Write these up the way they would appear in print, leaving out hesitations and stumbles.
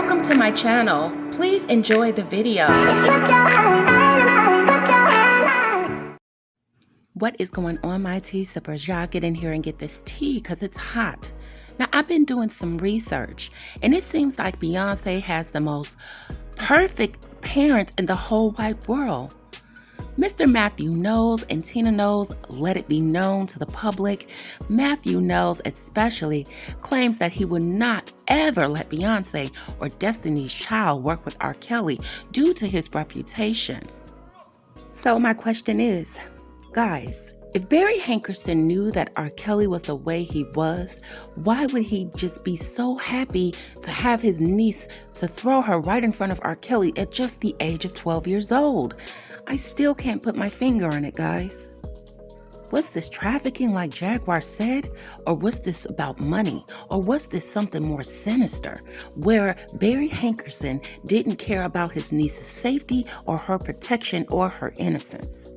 Welcome to my channel. Please enjoy the video. What is going on, my tea sippers? Y'all get in here and get this tea because it's hot. Now, I've been doing some research, and it seems like Beyonce has the most perfect parents in the whole wide world. Mr. Mathew Knowles and Tina Knowles let it be known to the public. Mathew Knowles especially claims that he would not ever let Beyonce or Destiny's Child work with R.Kelly due to his reputation. So my question is, guys, if Barry Hankerson knew that R.Kelly was the way he was, why would he just be so happy to have his niece to throw her right in front of R.Kelly at just the age of 12 years old? I still can't put my finger on it, guys. Was this trafficking like Jaguar said? Or was this about money? Or was this something more sinister, where Barry Hankerson didn't care about his niece's safety or her protection or her innocence?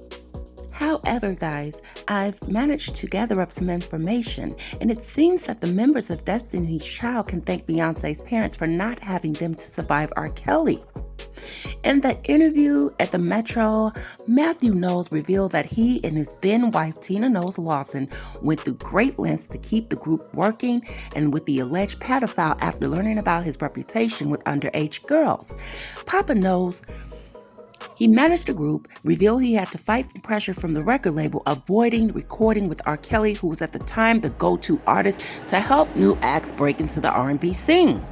However, guys, I've managed to gather up some information, and it seems that the members of Destiny's Child can thank Beyonce's parents for not having them to survive R. Kelly. In the interview at the Metro, Mathew Knowles revealed that he and his then wife, Tina Knowles Lawson, went through great lengths to keep the group working and with the alleged pedophile after learning about his reputation with underage girls. Papa Knowles, he managed the group, revealed he had to fight pressure from the record label, avoiding recording with R. Kelly, who was at the time the go-to artist to help new acts break into the R&B scene.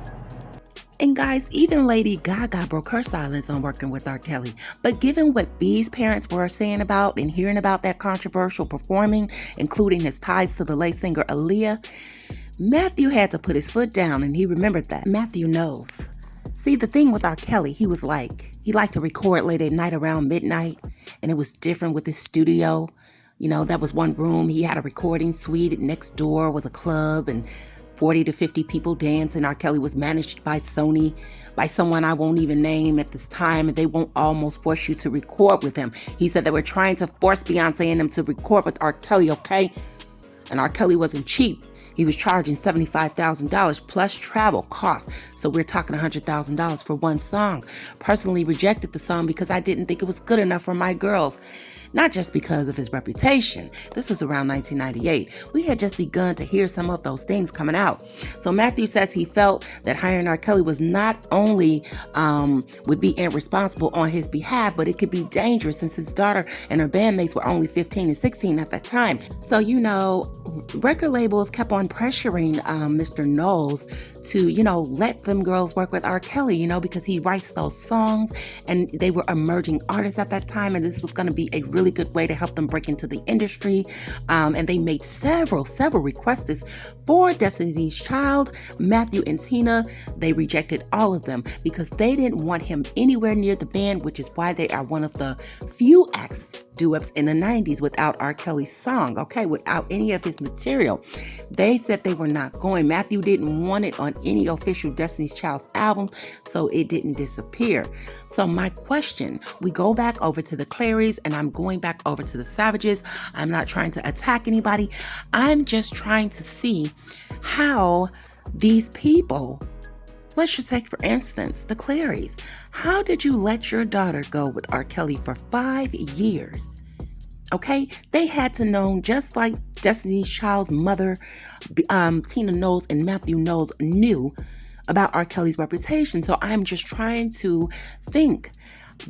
And guys, even Lady Gaga broke her silence on working with R. Kelly. But given what B's parents were saying about and hearing about that controversial performing, including his ties to the late singer Aaliyah, Mathew had to put his foot down, and he remembered that. Mathew knows. See, the thing with R. Kelly, he liked to record late at night around midnight, and it was different with his studio. You know, that was one room. He had a recording suite. Next door was a club, and 40 to 50 people dancing. R. Kelly was managed by Sony, by someone I won't even name at this time, and they won't almost force you to record with him. He said they were trying to force Beyonce and them to record with R. Kelly, okay? And R. Kelly wasn't cheap. He was charging $75,000 plus travel costs. So we're talking $100,000 for one song. Personally rejected the song because I didn't think it was good enough for my girls. Not just because of his reputation. This was around 1998. We had just begun to hear some of those things coming out. So Mathew says he felt that hiring R. Kelly was not only would be irresponsible on his behalf, but it could be dangerous since his daughter and her bandmates were only 15 and 16 at that time. So, you know, record labels kept on pressuring Mr. Knowles to, you know, let them girls work with R. Kelly, you know, because he writes those songs and they were emerging artists at that time, and this was going to be a really good way to help them break into the industry. And they made several requests for Destiny's Child. Mathew and Tina, they rejected all of them because they didn't want him anywhere near the band, which is why they are one of the few acts duets in the 90s without R. Kelly's song, okay, without any of his material. They said they were not going. Mathew didn't want it on any official Destiny's Child's album, so it didn't disappear. So my question, we go back over to the Clarys, and I'm going back over to the Savages. I'm not trying to attack anybody. I'm just trying to see how these people, let's just take for instance the Clarys. How did you let your daughter go with R. Kelly for 5 years? Okay, they had to know, just like Destiny's Child's mother, Tina Knowles and Mathew Knowles knew about R. Kelly's reputation. So I'm just trying to think,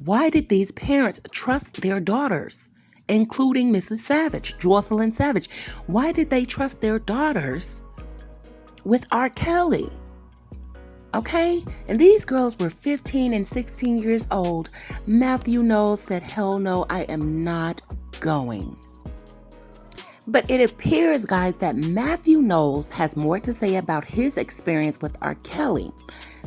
why did these parents trust their daughters, including Mrs. Savage, Jocelyn Savage? Why did they trust their daughters with R. Kelly? Okay, and these girls were 15 and 16 years old. Mathew Knowles said, hell no, I am not going. But it appears, guys, that Mathew Knowles has more to say about his experience with R. Kelly.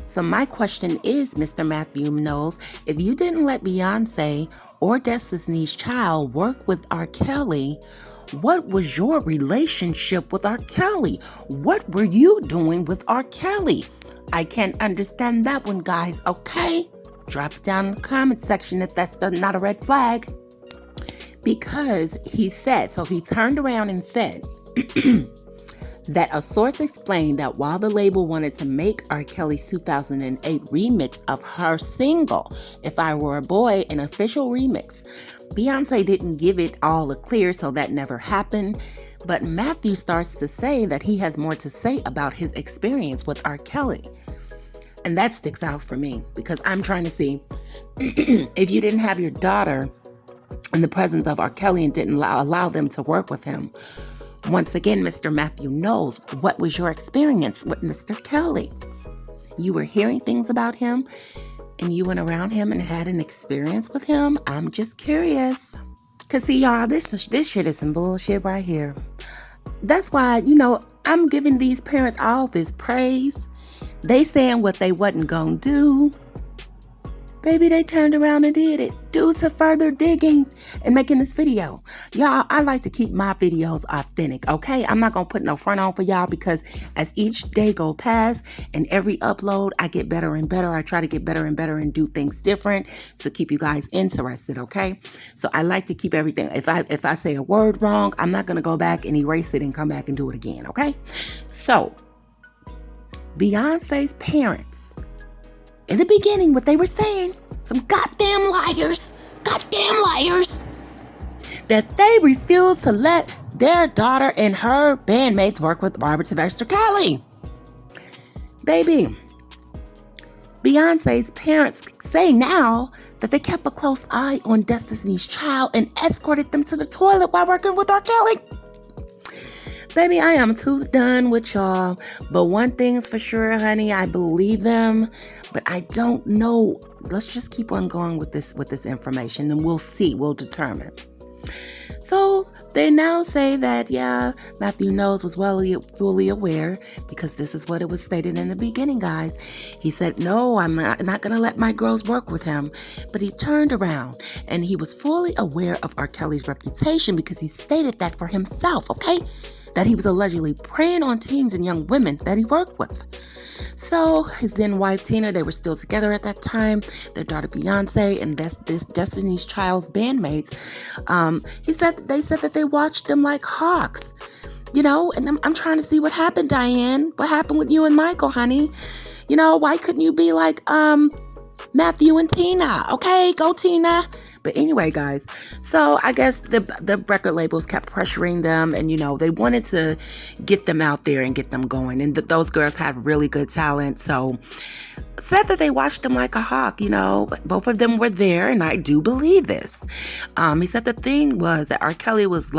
So my question is, Mr. Mathew Knowles, if you didn't let Beyonce or Destiny's Child work with R. Kelly, what was your relationship with R. Kelly? What were you doing with R. Kelly? I can't understand that one, guys, okay? Drop it down in the comment section if that's not a red flag. Because he said, so he turned around and said that a source explained that while the label wanted to make R. Kelly's 2008 remix of her single, If I Were a Boy, an official remix, Beyonce didn't give it all a clear, so that never happened. But Mathew starts to say that he has more to say about his experience with R. Kelly. And that sticks out for me because I'm trying to see if you didn't have your daughter in the presence of R. Kelly and didn't allow them to work with him. Once again, Mr. Mathew Knowles, what was your experience with Mr. Kelly? You were hearing things about him and you went around him and had an experience with him? I'm just curious. Because see, y'all, this shit is some bullshit right here. That's why, I'm giving these parents all this praise. They saying what they wasn't gonna do. Baby, they turned around and did it due to further digging and making this video. Y'all, I like to keep my videos authentic, okay? I'm not going to put no front on for y'all because as each day go past and every upload, I get better and better. I try to get better and better and do things different to keep you guys interested, okay? So I like to keep everything. If I say a word wrong, I'm not going to go back and erase it and come back and do it again, okay? So, Beyonce's parents, in the beginning, what they were saying, some goddamn liars, that they refused to let their daughter and her bandmates work with Robert Sylvester Kelly. Baby, Beyonce's parents say now that they kept a close eye on Destiny's Child and escorted them to the toilet while working with R. Kelly. Baby, I am too done with y'all. But one thing's for sure, honey, I believe them. But I don't know. Let's just keep on going with this information, and we'll see. We'll determine. So they now say that, yeah, Mathew Knowles was fully aware because this is what it was stated in the beginning, guys. He said, no, I'm not going to let my girls work with him. But he turned around and he was fully aware of R. Kelly's reputation because he stated that for himself, okay? That he was allegedly preying on teens and young women that he worked with. So his then wife Tina, they were still together at that time. Their daughter Beyonce and this Destiny's Child's bandmates. They said that they watched them like hawks. And I'm trying to see what happened, Diane. What happened with you and Michael, honey? Why couldn't you be like Mathew and Tina? Okay, go Tina. But anyway, guys, so I guess the record labels kept pressuring them and, they wanted to get them out there and get them going. And those girls have really good talent. So said that they watched them like a hawk, but both of them were there. And I do believe this. He said the thing was that R. Kelly was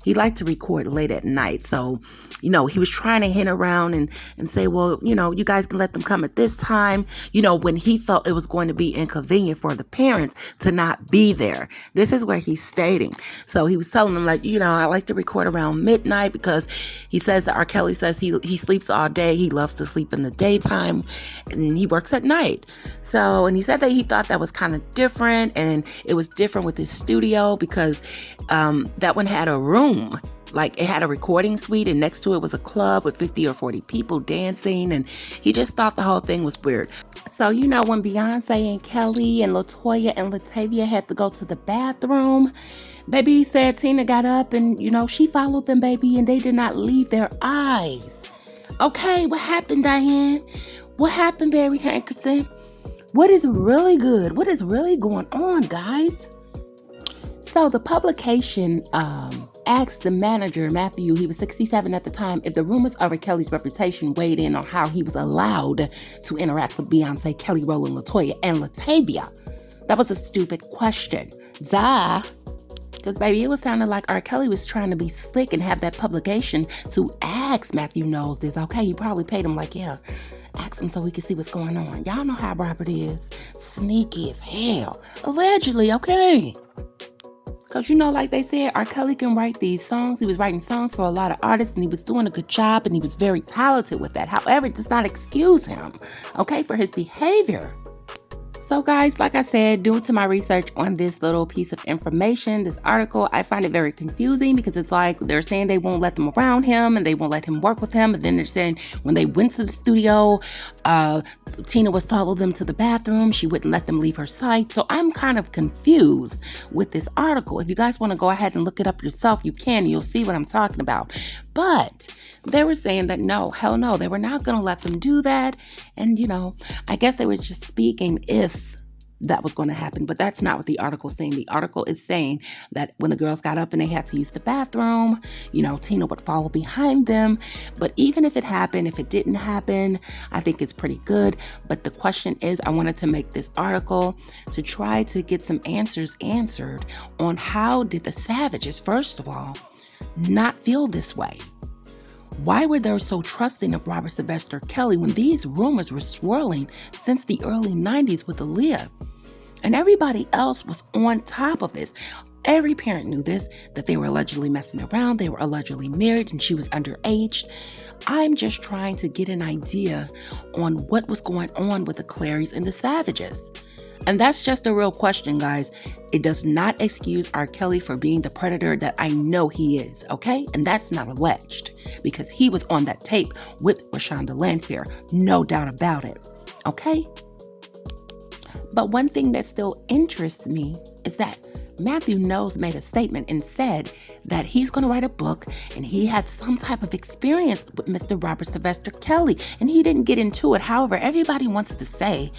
he liked to record late at night. So, he was trying to hint around and say, well, you guys can let them come at this time, when he felt it was going to be inconvenient for the parents to not be there. This is where he's stating. So he was telling them I like to record around midnight because he says that R. Kelly says he sleeps all day. He loves to sleep in the daytime and he works at night. So, and he said that he thought that was kind of different and it was different with his studio because that one had a room. It had a recording suite and next to it was a club with 50 or 40 people dancing. And he just thought the whole thing was weird. So, when Beyonce and Kelly and LaToya and Latavia had to go to the bathroom, baby said Tina got up and, she followed them, baby, and they did not leave their eyes. Okay, what happened, Diane? What happened, Barry Hankerson? What is really good? What is really going on, guys? So the publication asked the manager, Mathew, he was 67 at the time, if the rumors of R. Kelly's reputation weighed in on how he was allowed to interact with Beyonce, Kelly Rowland, LaToya, and Latavia. That was a stupid question. Duh. Because, baby, it was sounding like R. Kelly was trying to be slick and have that publication to ask Mathew Knowles this. Okay, he probably paid him ask him so we can see what's going on. Y'all know how Robert is. Sneaky as hell. Allegedly, okay. Because, like they said, R. Kelly can write these songs. He was writing songs for a lot of artists, and he was doing a good job, and he was very talented with that. However, it does not excuse him, okay, for his behavior. So guys, like I said, due to my research on this little piece of information, this article, I find it very confusing because it's like they're saying they won't let them around him and they won't let him work with him. And then they're saying when they went to the studio, Tina would follow them to the bathroom. She wouldn't let them leave her sight. So I'm kind of confused with this article. If you guys want to go ahead and look it up yourself, you can. You'll see what I'm talking about. But they were saying that no, hell no, they were not going to let them do that. And, I guess they were just speaking if that was going to happen. But that's not what the article is saying. The article is saying that when the girls got up and they had to use the bathroom, Tina would follow behind them. But even if it happened, if it didn't happen, I think it's pretty good. But the question is, I wanted to make this article to try to get some answers answered on how did the Savages, first of all, not feel this way? Why were they so trusting of Robert Sylvester Kelly when these rumors were swirling since the early 90s with Aaliyah? And everybody else was on top of this. Every parent knew this, that they were allegedly messing around, they were allegedly married, and she was underage. I'm just trying to get an idea on what was going on with the Clarys and the Savages. And that's just a real question, guys. It does not excuse R.Kelly for being the predator that I know he is, okay? And that's not alleged because he was on that tape with Rashonda Landfair, no doubt about it, okay? But one thing that still interests me is that Mathew Knowles made a statement and said that he's going to write a book and he had some type of experience with Mr. Robert Sylvester Kelly, and he didn't get into it. However, everybody wants to say,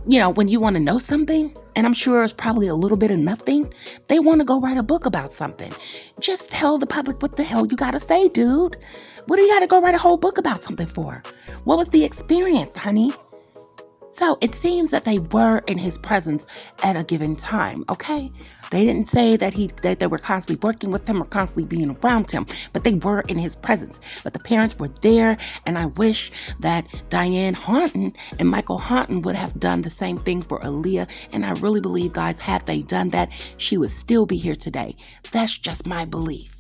when you want to know something, and I'm sure it's probably a little bit of nothing, they want to go write a book about something. Just tell the public what the hell you got to say, dude. What do you got to go write a whole book about something for? What was the experience, honey? So it seems that they were in his presence at a given time, okay? They didn't say that they were constantly working with him or constantly being around him, but they were in his presence. But the parents were there, and I wish that Diane Haunton and Michael Haunton would have done the same thing for Aaliyah. And I really believe, guys, had they done that, she would still be here today. That's just my belief.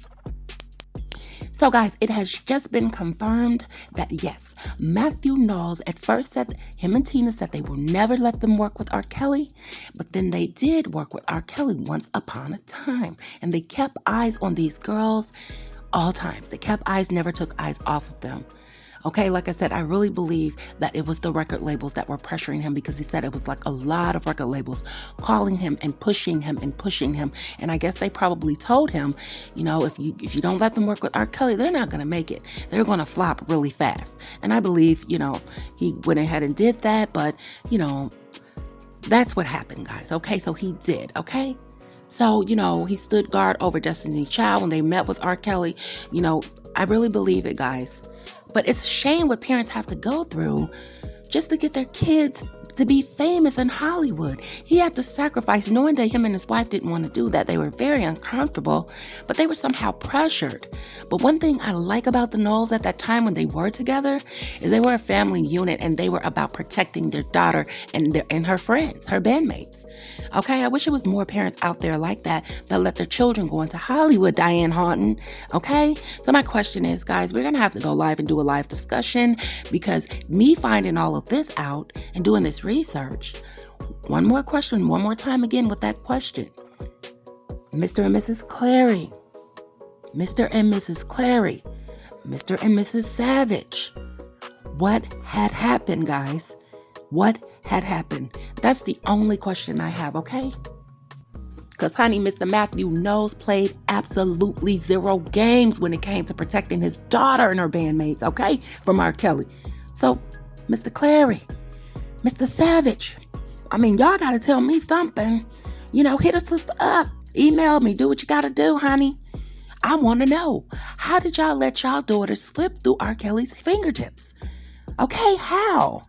So guys, it has just been confirmed that yes, Mathew Knowles at first said him and Tina said they will never let them work with R.Kelly, but then they did work with R.Kelly once upon a time, and they kept eyes on these girls all times. They kept eyes, never took eyes off of them. Okay, like I said, I really believe that it was the record labels that were pressuring him because he said it was like a lot of record labels calling him and pushing him and pushing him. And I guess they probably told him, if you don't let them work with R.Kelly, they're not going to make it. They're going to flop really fast. And I believe, he went ahead and did that. But, that's what happened, guys. Okay, so he did. Okay. So, he stood guard over Destiny's Child when they met with R.Kelly. I really believe it, guys. But it's a shame what parents have to go through just to get their kids to be famous in Hollywood. He had to sacrifice, knowing that him and his wife didn't want to do that. They were very uncomfortable, but they were somehow pressured. But one thing I like about the Knowles at that time when they were together is they were a family unit, and they were about protecting their daughter and her friends, her bandmates. Okay, I wish it was more parents out there like that let their children go into Hollywood, Diane Haunton. Okay, so my question is, guys, we're going to have to go live and do a live discussion because me finding all of this out and doing this research. One more question, one more time again with that question. Mr. and Mrs. Clary, Mr. and Mrs. Clary, Mr. and Mrs. Savage. What had happened, guys? What had happened? That's the only question I have, okay? Because, honey, Mr. Mathew Knowles played absolutely zero games when it came to protecting his daughter and her bandmates, okay, from R.Kelly. So, Mr. Clary, Mr. Savage, y'all got to tell me something. Hit a sister up. Email me. Do what you got to do, honey. I want to know. How did y'all let y'all daughter slip through R. Kelly's fingertips? Okay, how?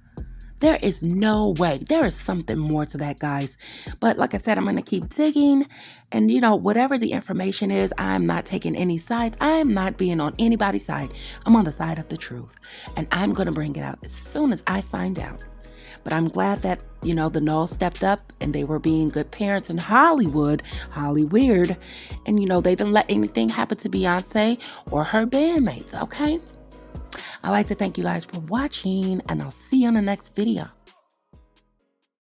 There is no way. There is something more to that, guys. But like I said, I'm going to keep digging. And, whatever the information is, I'm not taking any sides. I'm not being on anybody's side. I'm on the side of the truth. And I'm going to bring it out as soon as I find out. But I'm glad that, the Knowles stepped up and they were being good parents in Hollywood, Hollyweird. And, they didn't let anything happen to Beyonce or her bandmates, okay? I'd like to thank you guys for watching, and I'll see you in the next video.